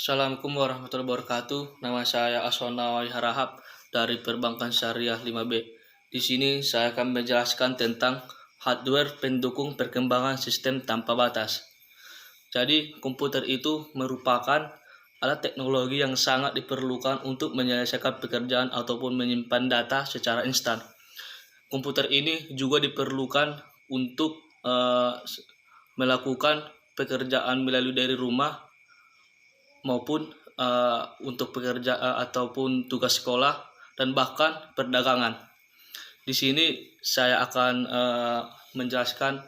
Assalamualaikum warahmatullahi wabarakatuh. Nama saya Asona Harahap dari Perbankan Syariah 5B. Di sini saya akan menjelaskan tentang hardware pendukung perkembangan sistem tanpa batas. Jadi, komputer itu merupakan alat teknologi yang sangat diperlukan untuk menyelesaikan pekerjaan ataupun menyimpan data secara instan. Komputer ini juga diperlukan untuk melakukan pekerjaan melalui dari rumah maupun untuk pekerjaan ataupun tugas sekolah dan bahkan perdagangan. Di sini saya akan menjelaskan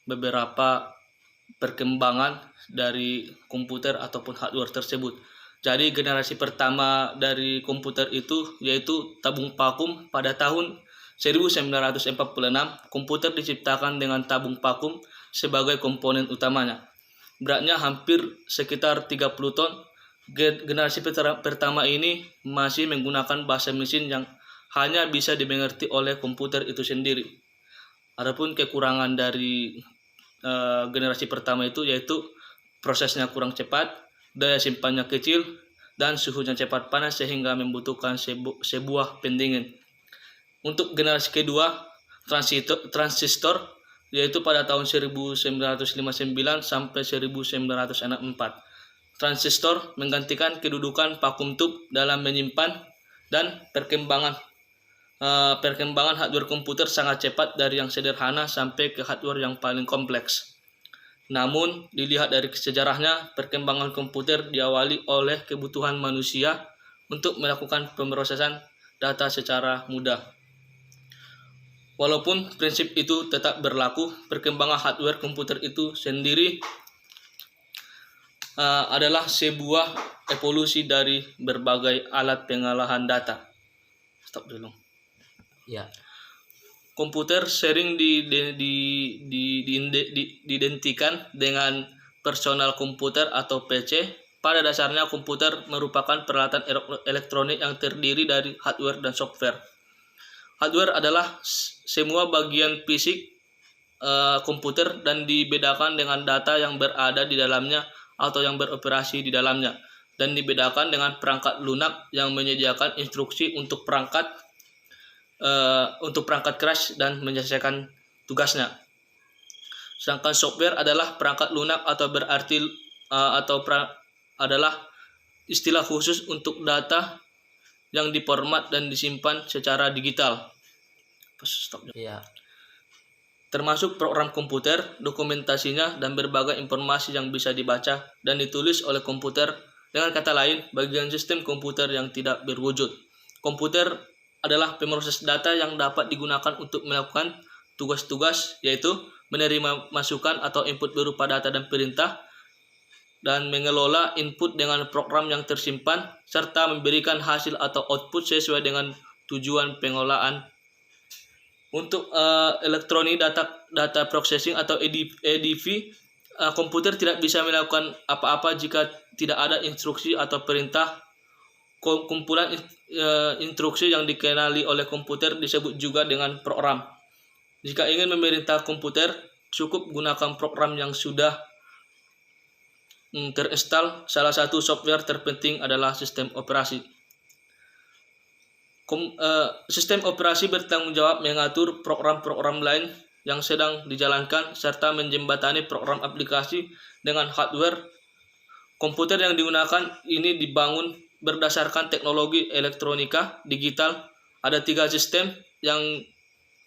beberapa perkembangan dari komputer ataupun hardware tersebut. Jadi generasi pertama dari komputer itu yaitu tabung vakum pada tahun 1946. Komputer diciptakan dengan tabung vakum sebagai komponen utamanya. Beratnya hampir sekitar 30 ton. Generasi pertama ini masih menggunakan bahasa mesin yang hanya bisa dimengerti oleh komputer itu sendiri. Adapun kekurangan dari generasi pertama itu yaitu prosesnya kurang cepat, daya simpannya kecil, dan suhunya cepat panas sehingga membutuhkan sebuah pendingin. Untuk generasi kedua, transistor yaitu pada tahun 1959 sampai 1964. Transistor menggantikan kedudukan vakum tube dalam menyimpan dan perkembangan hardware komputer sangat cepat dari yang sederhana sampai ke hardware yang paling kompleks. Namun, dilihat dari sejarahnya, perkembangan komputer diawali oleh kebutuhan manusia untuk melakukan pemrosesan data secara mudah. Walaupun prinsip itu tetap berlaku, perkembangan hardware komputer itu sendiri adalah sebuah evolusi dari berbagai alat pengolahan data. Stop dulu. Ya, Komputer sering diidentikan dengan personal komputer atau PC. Pada dasarnya komputer merupakan peralatan elektronik yang terdiri dari hardware dan software. Hardware adalah semua bagian fisik komputer dan dibedakan dengan data yang berada di dalamnya atau yang beroperasi di dalamnya, dan dibedakan dengan perangkat lunak yang menyediakan instruksi untuk perangkat keras dan menyelesaikan tugasnya. Sedangkan software adalah perangkat lunak atau berarti adalah istilah khusus untuk data yang diformat dan disimpan secara digital. ya, Termasuk program komputer, dokumentasinya, dan berbagai informasi yang bisa dibaca dan ditulis oleh komputer. Dengan kata lain, bagian sistem komputer yang tidak berwujud. Komputer adalah pemroses data yang dapat digunakan untuk melakukan tugas-tugas, yaitu menerima masukan atau input berupa data dan perintah, dan mengelola input dengan program yang tersimpan, serta memberikan hasil atau output sesuai dengan tujuan pengolahan. Untuk elektronik data processing atau EDV, komputer tidak bisa melakukan apa-apa jika tidak ada instruksi atau perintah. Kumpulan instruksi yang dikenali oleh komputer disebut juga dengan program. Jika ingin memerintah komputer, cukup gunakan program yang sudah terinstall. Salah satu software terpenting adalah sistem operasi. Sistem operasi bertanggung jawab mengatur program-program lain yang sedang dijalankan serta menjembatani program aplikasi dengan hardware. Komputer yang digunakan ini dibangun berdasarkan teknologi elektronika digital. Ada 3 sistem yang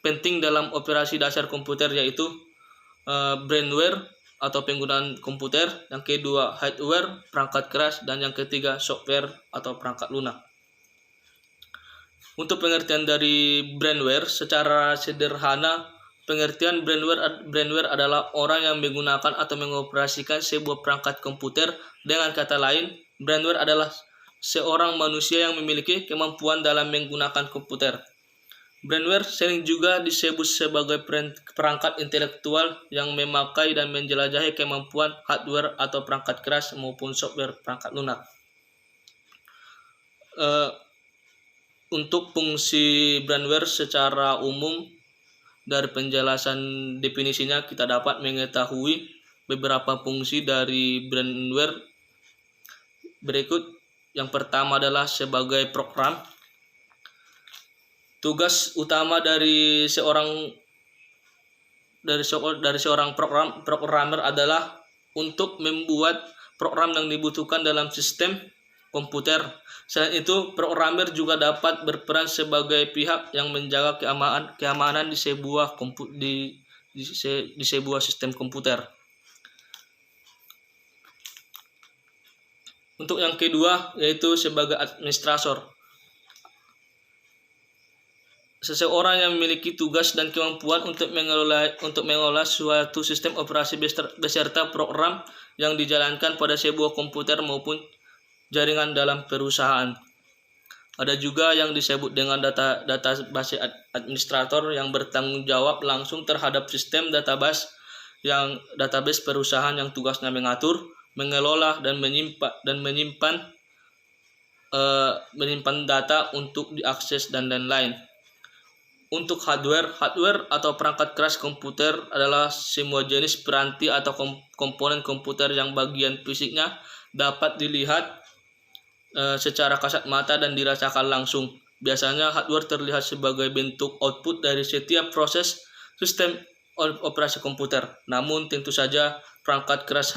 penting dalam operasi dasar komputer, yaitu brainware atau penggunaan komputer, yang kedua hardware, perangkat keras, dan yang ketiga software atau perangkat lunak. Untuk pengertian dari brainware, secara sederhana, pengertian brainware adalah orang yang menggunakan atau mengoperasikan sebuah perangkat komputer. Dengan kata lain, brainware adalah seorang manusia yang memiliki kemampuan dalam menggunakan komputer. Brainware sering juga disebut sebagai perangkat intelektual yang memakai dan menjelajahi kemampuan hardware atau perangkat keras maupun software perangkat lunak. Untuk fungsi brainware secara umum, dari penjelasan definisinya kita dapat mengetahui beberapa fungsi dari brainware. berikut. Yang pertama adalah sebagai program. Tugas utama dari seorang programmer adalah untuk membuat program yang dibutuhkan dalam sistem komputer. Selain itu, programmer juga dapat berperan sebagai pihak yang menjaga keamanan di sebuah sistem komputer. Untuk yang kedua yaitu sebagai administrator. Seseorang yang memiliki tugas dan kemampuan untuk mengelola suatu sistem operasi beserta program yang dijalankan pada sebuah komputer maupun jaringan dalam perusahaan. Ada juga yang disebut dengan database administrator yang bertanggung jawab langsung terhadap sistem database perusahaan yang tugasnya mengatur, mengelola dan menyimpan data untuk diakses dan lain-lain. Untuk hardware atau perangkat keras komputer adalah semua jenis piranti atau komponen komputer yang bagian fisiknya dapat dilihat secara kasat mata dan dirasakan langsung. Biasanya hardware terlihat sebagai bentuk output dari setiap proses sistem operasi komputer. Namun tentu saja perangkat keras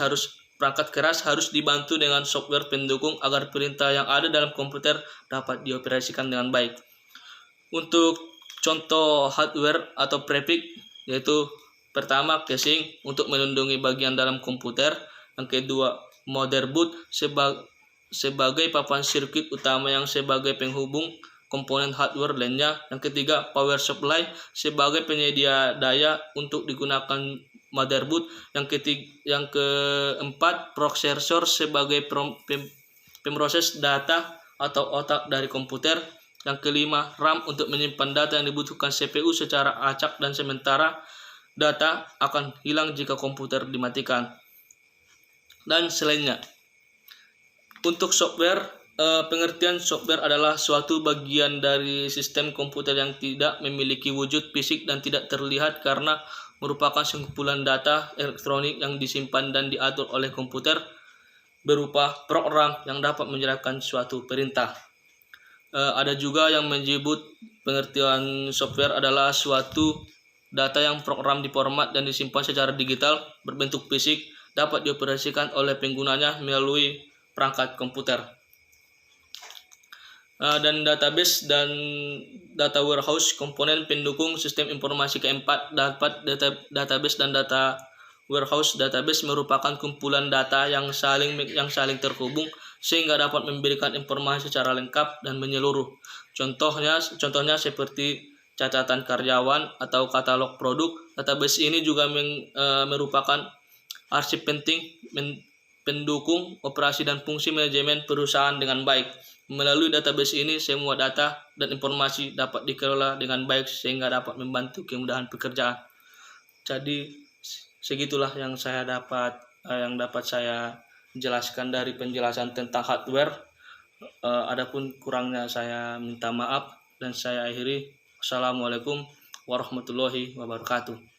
harus dibantu dengan software pendukung agar perintah yang ada dalam komputer dapat dioperasikan dengan baik. Untuk contoh hardware atau prefix yaitu pertama casing untuk melindungi bagian dalam komputer, yang kedua motherboard sebagai papan sirkuit utama yang sebagai penghubung komponen hardware lainnya, yang ketiga power supply sebagai penyedia daya untuk digunakan motherboard, yang keempat prosesor sebagai pemroses data atau otak dari komputer, yang kelima RAM untuk menyimpan data yang dibutuhkan CPU secara acak dan sementara data akan hilang jika komputer dimatikan, dan selainnya. Untuk software, pengertian software adalah suatu bagian dari sistem komputer yang tidak memiliki wujud fisik dan tidak terlihat karena merupakan sekumpulan data elektronik yang disimpan dan diatur oleh komputer berupa program yang dapat menjalankan suatu perintah. Ada juga yang menyebut pengertian software adalah suatu data yang program diformat dan disimpan secara digital berbentuk fisik, dapat dioperasikan oleh penggunanya melalui perangkat komputer. Dan database dan data warehouse, komponen pendukung sistem informasi keempat. Database dan data warehouse. Database merupakan kumpulan data yang saling terhubung sehingga dapat memberikan informasi secara lengkap dan menyeluruh. Contohnya seperti catatan karyawan atau katalog produk. Database ini juga merupakan arsip penting pendukung operasi dan fungsi manajemen perusahaan dengan baik. Melalui database ini, semua data dan informasi dapat dikelola dengan baik sehingga dapat membantu kemudahan pekerjaan. Jadi segitulah yang dapat saya jelaskan dari penjelasan tentang hardware. Adapun kurangnya saya minta maaf dan saya akhiri. Wassalamualaikum warahmatullahi wabarakatuh.